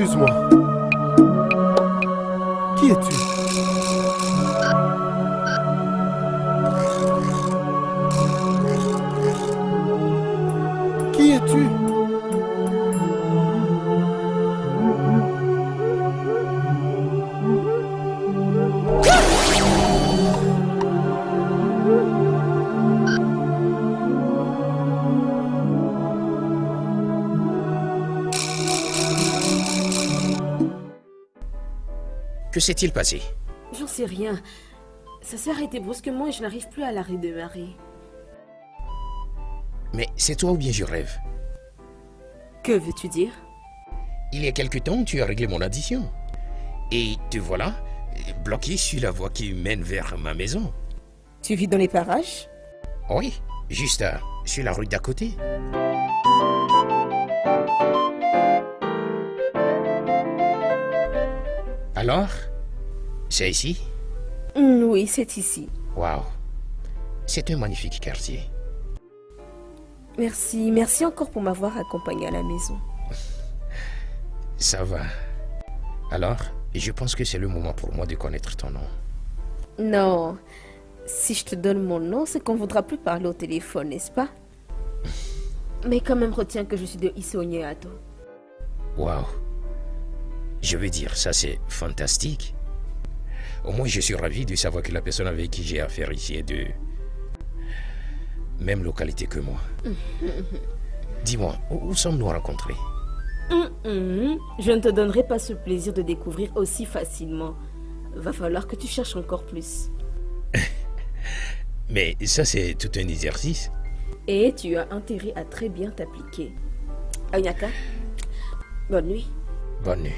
Excuse-moi. Qui es-tu? Qui es-tu? Que s'est-il passé? J'en sais rien. Ça s'est arrêté brusquement et je n'arrive plus à la redémarrer. Mais c'est toi ou bien je rêve? Que veux-tu dire? Il y a quelque temps, tu as réglé mon addition. Et te voilà, bloqué sur la voie qui mène vers ma maison. Tu vis dans les parages? Oui, juste sur la rue d'à côté. Alors, c'est ici? Oui, c'est ici. Waouh, c'est un magnifique quartier. Merci, merci encore pour m'avoir accompagné à la maison. Ça va. Alors, je pense que c'est le moment pour moi de connaître ton nom. Non, si je te donne mon nom, c'est qu'on ne voudra plus parler au téléphone, n'est-ce pas? Mais quand même, retiens que je suis de Isonyeato. Waouh. Je veux dire, ça c'est fantastique. Au moins, je suis ravi de savoir que la personne avec qui j'ai affaire ici est de même localité que moi. Dis-moi, où sommes-nous rencontrés? Je ne te donnerai pas ce plaisir de découvrir aussi facilement. Va falloir que tu cherches encore plus. Mais ça, c'est tout un exercice. Et tu as intérêt à très bien t'appliquer. Anyaka, bonne nuit. Bonne nuit.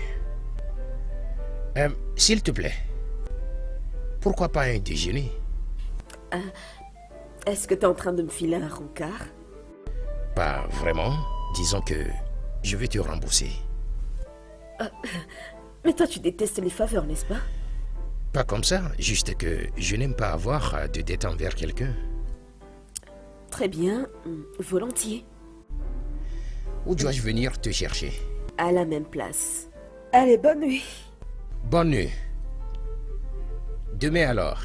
S'il te plaît, pourquoi pas un déjeuner? Est-ce que tu es en train de me filer un rencard? Pas vraiment. Disons que je vais te rembourser. Mais toi, tu détestes les faveurs, n'est-ce pas? Pas comme ça, juste que je n'aime pas avoir de dette envers quelqu'un. Très bien, volontiers. Où dois-je venir te chercher? À la même place. Allez, bonne nuit. Bonne nuit. Demain alors.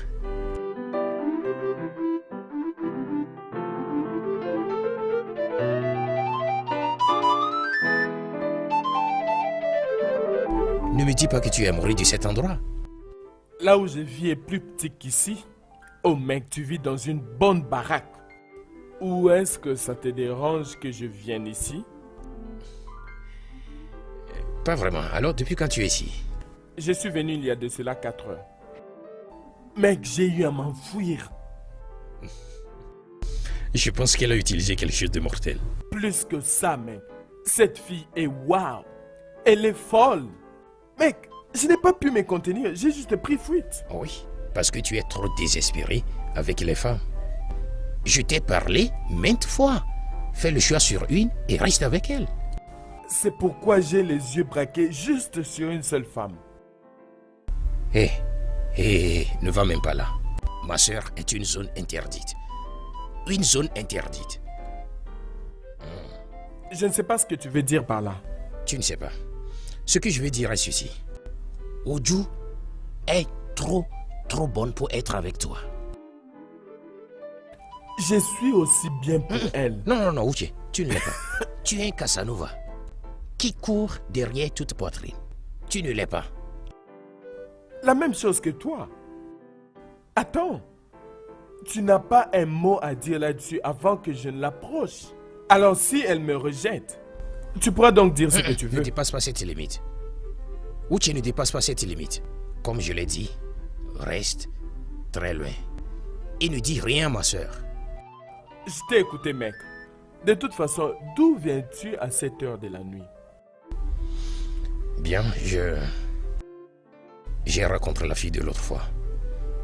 Ne me dis pas que tu es amoureux de cet endroit. Là où je vis est plus petit qu'ici. Oh mec, tu vis dans une bonne baraque. Ou est-ce que ça te dérange que je vienne ici? Pas vraiment. Alors, depuis quand tu es ici? Je suis venu il y a de cela 4 heures. Mec, j'ai eu à m'enfuir. Je pense qu'elle a utilisé quelque chose de mortel. Plus que ça, mec. Cette fille est waouh. Elle est folle. Mec, je n'ai pas pu me contenir. J'ai juste pris fuite. Oui, parce que tu es trop désespéré avec les femmes. Je t'ai parlé maintes fois. Fais le choix sur une et reste avec elle. C'est pourquoi j'ai les yeux braqués juste sur une seule femme. Hé, ne va même pas là. Ma soeur est une zone interdite. Une zone interdite. Je ne sais pas ce que tu veux dire par là. Tu ne sais pas. Ce que je veux dire est ceci. Oju est trop bonne pour être avec toi. Je suis aussi bien pour elle. Non, Uche, tu ne l'es pas. Tu es un Casanova qui court derrière toute poitrine. Tu ne l'es pas. La même chose que toi. Attends. Tu n'as pas un mot à dire là-dessus avant que je ne l'approche. Alors si elle me rejette, tu pourras donc dire ce que tu veux. Ne dépasse pas cette limite. Uche ne dépasse pas cette limite. Comme je l'ai dit, reste très loin. Et ne dis rien, ma soeur. Je t'ai écouté, mec. De toute façon, d'où viens-tu à cette heure de la nuit? Bien, j'ai rencontré la fille de l'autre fois.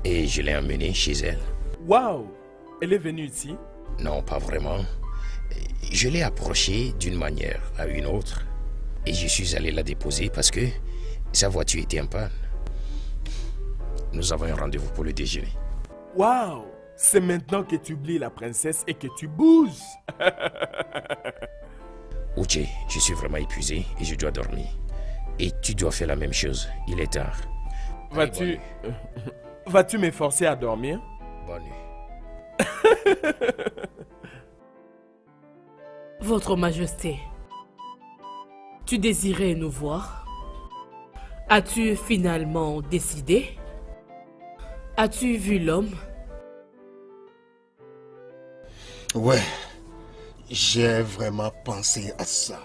Et je l'ai emmenée chez elle. Waouh! Elle est venue ici? Non, pas vraiment. Je l'ai approchée d'une manière à une autre. Et je suis allé la déposer parce que sa voiture était en panne. Nous avons un rendez-vous pour le déjeuner. Waouh! C'est maintenant que tu oublies la princesse et que tu bouges. Uche, je suis vraiment épuisé et je dois dormir. Et tu dois faire la même chose. Il est tard. Vas-tu... Vas-tu m'efforcer à dormir? Bonne nuit. Votre Majesté, tu désirais nous voir? As-tu finalement décidé? As-tu vu l'homme? Ouais, j'ai vraiment pensé à ça.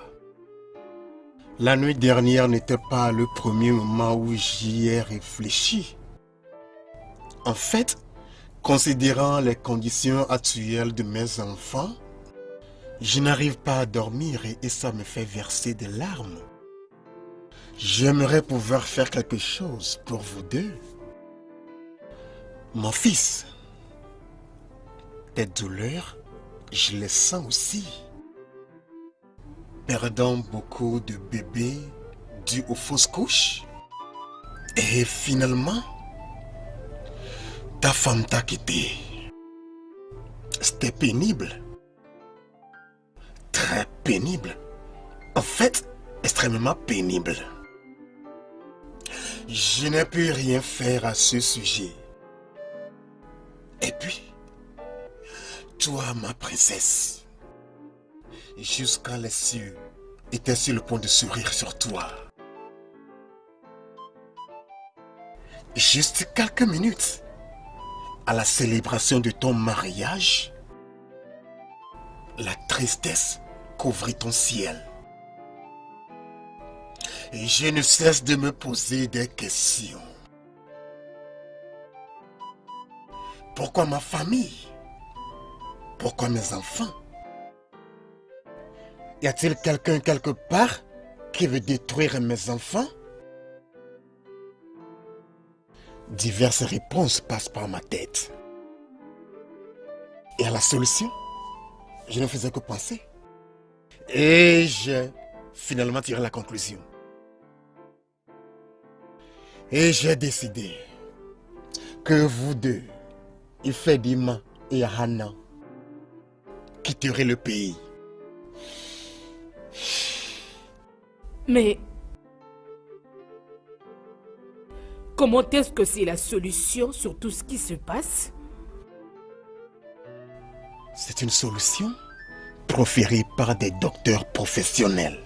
La nuit dernière n'était pas le premier moment où j'y ai réfléchi. En fait, considérant les conditions actuelles de mes enfants, je n'arrive pas à dormir et ça me fait verser des larmes. J'aimerais pouvoir faire quelque chose pour vous deux. Mon fils, tes douleurs, je les sens aussi. Perdant beaucoup de bébés dus aux fausses couches. Et finalement, ta femme t'a quitté. C'était pénible. Très pénible. En fait, extrêmement pénible. Je n'ai pu rien faire à ce sujet. Et puis, toi, ma princesse, jusqu'à les cieux étaient sur le point de sourire sur toi. Juste quelques minutes à la célébration de ton mariage, la tristesse couvrit ton ciel. Et je ne cesse de me poser des questions. Pourquoi ma famille? Pourquoi mes enfants? Y a-t-il quelqu'un quelque part qui veut détruire mes enfants? Diverses réponses passent par ma tête. Et à la solution, je ne faisais que penser. Et j'ai finalement tiré la conclusion. Et j'ai décidé que vous deux, Ifedima et Hannah, quitterez le pays. Mais comment est-ce que c'est la solution sur tout ce qui se passe? C'est une solution proférée par des docteurs professionnels.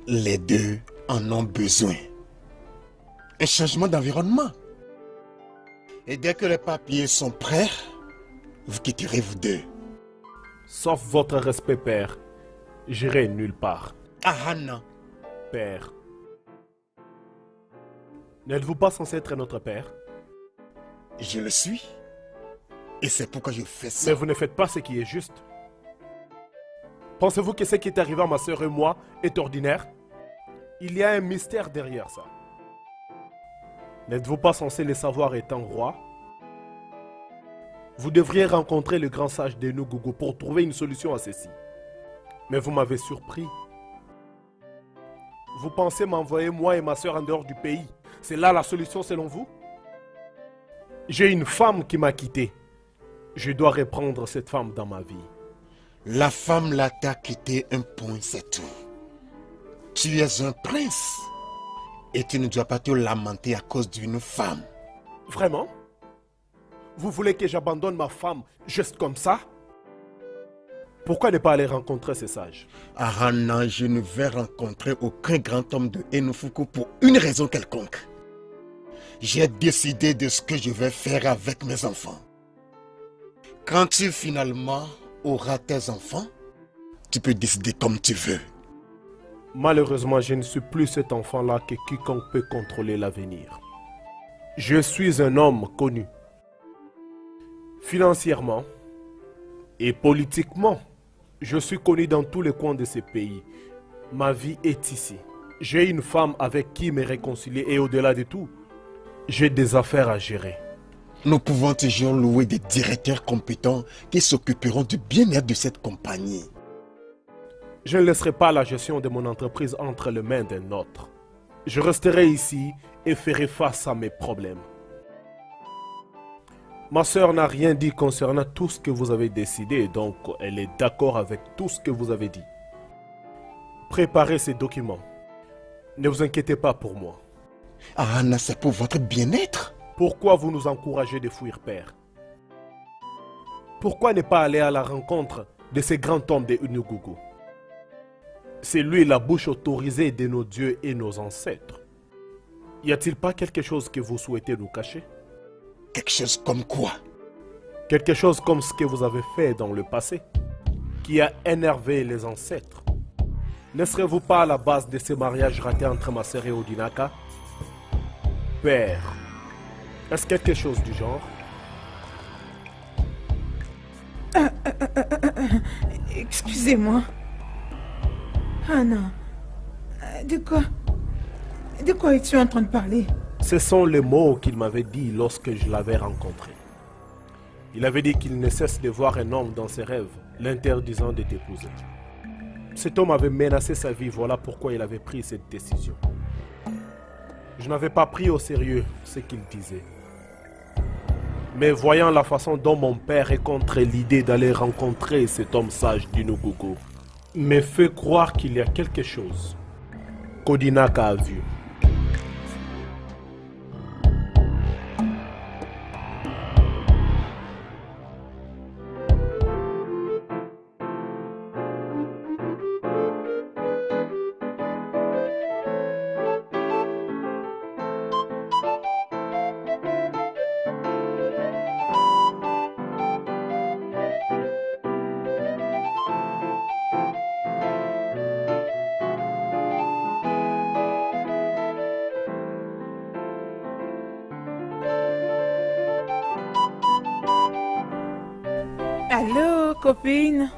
Les deux en ont besoin. Un changement d'environnement. Et dès que les papiers sont prêts, vous quitterez vous deux. Sauf votre respect, père. J'irai nulle part. Ah, Hannah. Père. N'êtes-vous pas censé être notre père? Je le suis. Et c'est pourquoi je fais ça. Mais vous ne faites pas ce qui est juste. Pensez-vous que ce qui est arrivé à ma soeur et moi est ordinaire? Il y a un mystère derrière ça. N'êtes-vous pas censé le savoir étant roi? Vous devriez rencontrer le grand sage d'Enu Gougou pour trouver une solution à ceci. Mais vous m'avez surpris. Vous pensez m'envoyer moi et ma soeur en dehors du pays? C'est là la solution selon vous? J'ai une femme qui m'a quitté. Je dois reprendre cette femme dans ma vie. La femme là t'a quitté, un point, c'est tout. Tu es un prince. Et tu ne dois pas te lamenter à cause d'une femme. Vraiment? Vous voulez que j'abandonne ma femme juste comme ça? Pourquoi ne pas aller rencontrer ces sages? Ah, Hannah, je ne vais rencontrer aucun grand homme de Enofuku pour une raison quelconque. J'ai décidé de ce que je vais faire avec mes enfants. Quand tu finalement auras tes enfants, tu peux décider comme tu veux. Malheureusement, je ne suis plus cet enfant-là que quiconque peut contrôler l'avenir. Je suis un homme connu. Financièrement et politiquement, je suis connu dans tous les coins de ce pays. Ma vie est ici. J'ai une femme avec qui me réconcilier et au-delà de tout, j'ai des affaires à gérer. Nous pouvons toujours louer des directeurs compétents qui s'occuperont du bien-être de cette compagnie. Je ne laisserai pas la gestion de mon entreprise entre les mains d'un autre. Je resterai ici et ferai face à mes problèmes. Ma soeur n'a rien dit concernant tout ce que vous avez décidé, donc elle est d'accord avec tout ce que vous avez dit. Préparez ces documents. Ne vous inquiétez pas pour moi. Anna, c'est pour votre bien-être. Pourquoi vous nous encouragez de fuir, père? Pourquoi ne pas aller à la rencontre de ces grands hommes de Unugugu? C'est lui la bouche autorisée de nos dieux et nos ancêtres. Y a-t-il pas quelque chose que vous souhaitez nous cacher? Quelque chose comme quoi? Quelque chose comme ce que vous avez fait dans le passé, qui a énervé les ancêtres. Ne serez-vous pas à la base de ces mariages ratés entre ma sœur et Odinaka? Père, est-ce quelque chose du genre? Excusez-moi. Anna, de quoi es-tu en train de parler? Ce sont les mots qu'il m'avait dit lorsque je l'avais rencontré. Il avait dit qu'il ne cesse de voir un homme dans ses rêves, l'interdisant de t'épouser. Cet homme avait menacé sa vie, voilà pourquoi il avait pris cette décision. Je n'avais pas pris au sérieux ce qu'il disait. Mais voyant la façon dont mon père est contre l'idée d'aller rencontrer cet homme sage d'Unugugu, me fait croire qu'il y a quelque chose qu'Odinaka a vu. Allô, copine?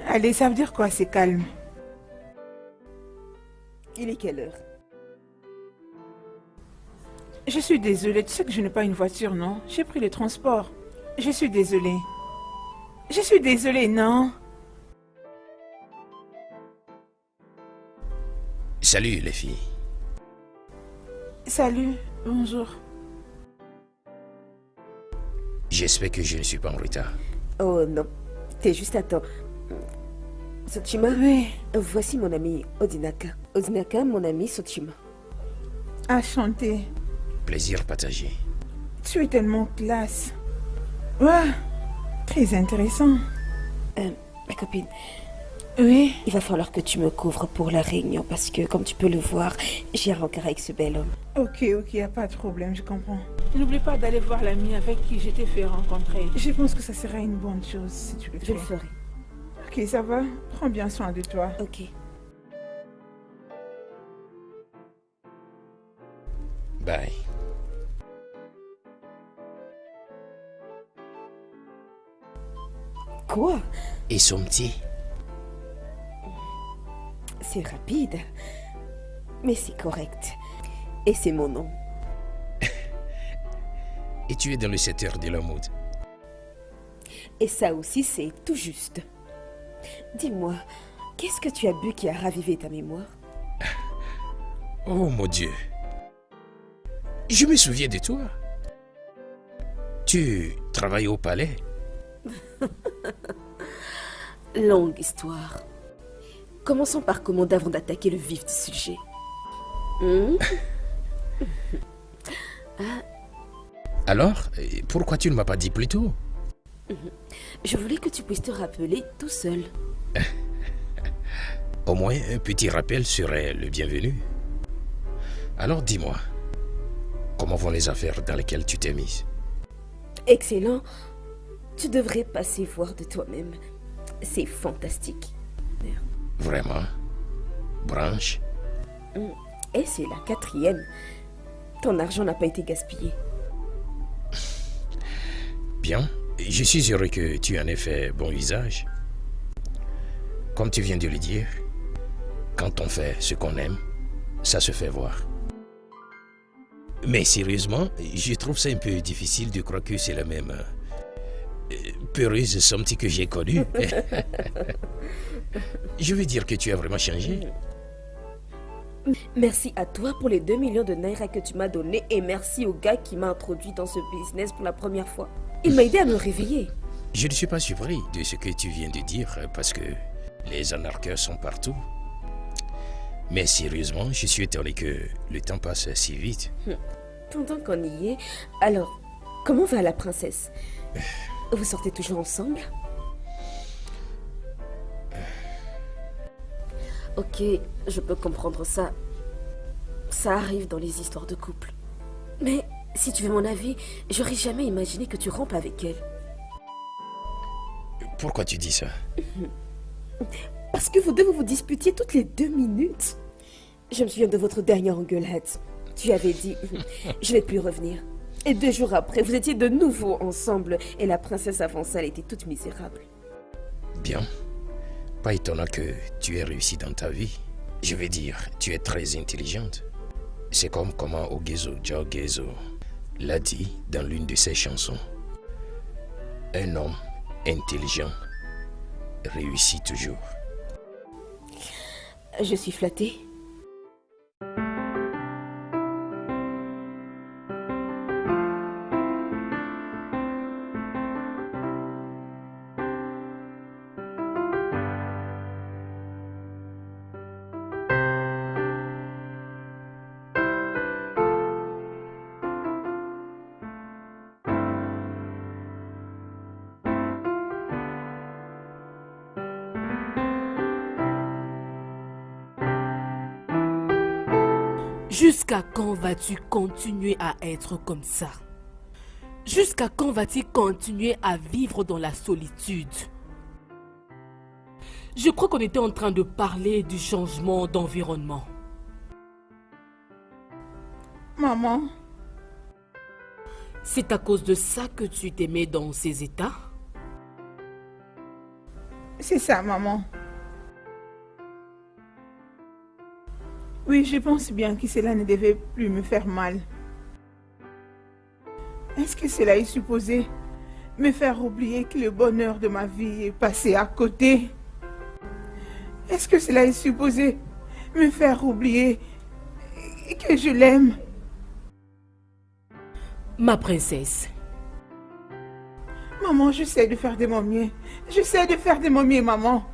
Allez, ça veut dire quoi, c'est calme? Il est quelle heure? Je suis désolée, tu sais que je n'ai pas une voiture, non? J'ai pris le transport. Je suis désolée. Je suis désolée, non? Salut les filles. Salut, bonjour. J'espère que je ne suis pas en retard. Oh non, t'es juste à temps. Sochima, Oui, voici mon ami Odinaka. Odinaka, mon ami Sochima. enchantée. Plaisir partagé. Tu es tellement classe. Ouais, très intéressant. Ma copine, Oui, il va falloir que tu me couvres pour la réunion parce que, comme tu peux le voir, j'ai un rencard avec ce bel homme. ok, y a pas de problème, je comprends. N'oublie pas d'aller voir l'ami avec qui je t'ai fait rencontrer. Je pense que ça sera une bonne chose si tu le fais. Je le ferai. Ok, ça va? Prends bien soin de toi. Ok. Bye. Quoi? Et son petit? C'est rapide. Mais c'est correct. Et c'est mon nom. Et tu es dans le secteur de la mode. Et ça aussi, c'est tout juste. Dis-moi, qu'est-ce que tu as bu qui a ravivé ta mémoire? Oh mon Dieu. Je me souviens de toi. Tu travailles au palais? Longue histoire. Commençons par commander avant d'attaquer le vif du sujet. Alors, pourquoi tu ne m'as pas dit plus tôt? Je voulais que tu puisses te rappeler tout seul. Au moins, un petit rappel serait le bienvenu. Alors dis-moi, comment vont les affaires dans lesquelles tu t'es mise? Excellent. Tu devrais passer voir de toi-même. C'est fantastique. Vraiment? Branche? Et c'est la 4e. Ton argent n'a pas été gaspillé. Bien, je suis heureux que tu en aies fait bon usage. Comme tu viens de le dire, quand on fait ce qu'on aime, ça se fait voir. Mais sérieusement, je trouve ça un peu difficile de croire que c'est la même peureuse somme que j'ai connue. Je veux dire que tu as vraiment changé. Merci à toi pour les 2 millions de naira que tu m'as donné et merci au gars qui m'a introduit dans ce business pour la première fois. Il m'a aidé à me réveiller. Je ne suis pas surpris de ce que tu viens de dire parce que les anarcheurs sont partout. Mais sérieusement, je suis étonné que le temps passe si vite. Pendant qu'on y est, alors, comment va la princesse? Vous sortez toujours ensemble? Ok, je peux comprendre ça. Ça arrive dans les histoires de couple. Mais si tu veux mon avis, j'aurais jamais imaginé que tu rompes avec elle. Pourquoi tu dis ça? Parce que vous deux vous disputiez toutes les 2 minutes. Je me souviens de votre dernière engueulade. Tu avais dit, je vais plus revenir. Et 2 jours après, vous étiez de nouveau ensemble et la princesse avança, elle était toute misérable. Bien. Pas étonnant que tu aies réussi dans ta vie. Je veux dire, tu es très intelligente. C'est comme comment Ogezo Jogezo l'a dit dans l'une de ses chansons. Un homme intelligent réussit toujours. Je suis flattée. Jusqu'à quand vas-tu continuer à être comme ça? Jusqu'à quand vas-tu continuer à vivre dans la solitude? Je crois qu'on était en train de parler du changement d'environnement. Maman, C'est à cause de ça que tu t'es mis dans ces états? c'est ça, maman. Oui, je pense bien que cela ne devait plus me faire mal. Est-ce que cela est supposé me faire oublier que le bonheur de ma vie est passé à côté? Est-ce que cela est supposé me faire oublier que je l'aime? Ma princesse, Maman, j'essaie de faire de mon mieux. J'essaie de faire de mon mieux, maman.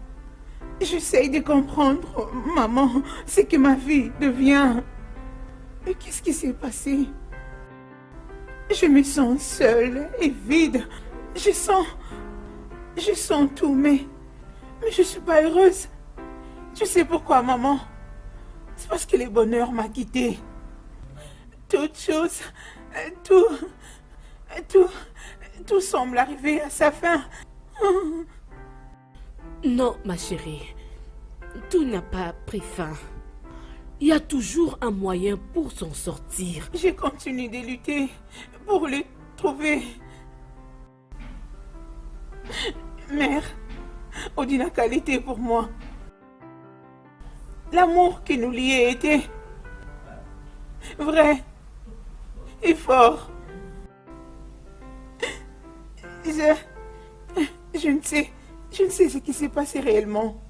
J'essaie de comprendre, maman, ce que ma vie devient. Et qu'est-ce qui s'est passé? Je me sens seule et vide. Je sens tout, mais je suis pas heureuse. Tu sais pourquoi, maman? C'est parce que le bonheur m'a quittée. Toute chose, tout semble arriver à sa fin. non, ma chérie, tout n'a pas pris fin. Il y a toujours un moyen pour s'en sortir. Je continue de lutter pour le trouver. Mère, Odina qualité pour moi. L'amour qui nous liait était vrai et fort. Je ne sais ce qui s'est passé réellement.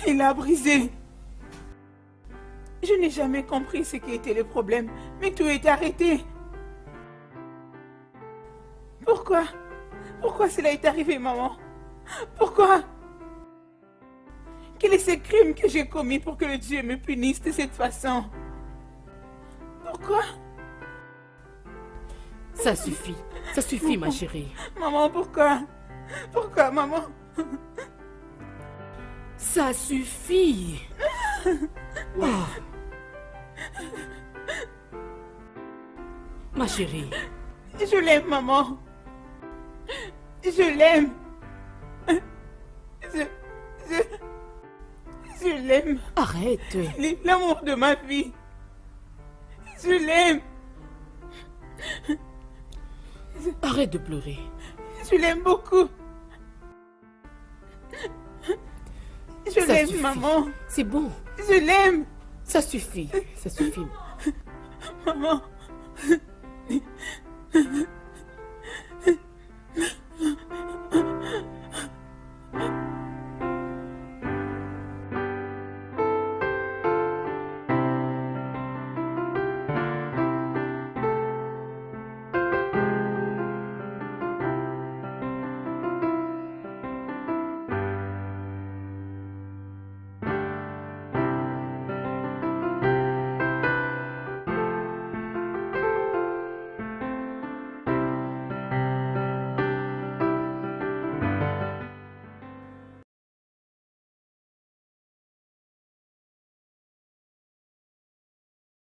Il a brisé. Je n'ai jamais compris ce qui était le problème, mais tout est arrêté. Pourquoi? Pourquoi cela est arrivé, maman? Pourquoi? Quel est ce crime que j'ai commis pour que le Dieu me punisse de cette façon? Pourquoi? Ça suffit, ma chérie. Maman, pourquoi? Pourquoi, maman? Ça suffit. Oh. Ma chérie. Je l'aime, maman. Je l'aime. Je l'aime. Arrête. Il est l'amour de ma vie. Je l'aime. Arrête de pleurer. Je l'aime beaucoup. Je Ça l'aime, suffit. maman. C'est bon. Je l'aime. Ça suffit. Ça suffit. Maman.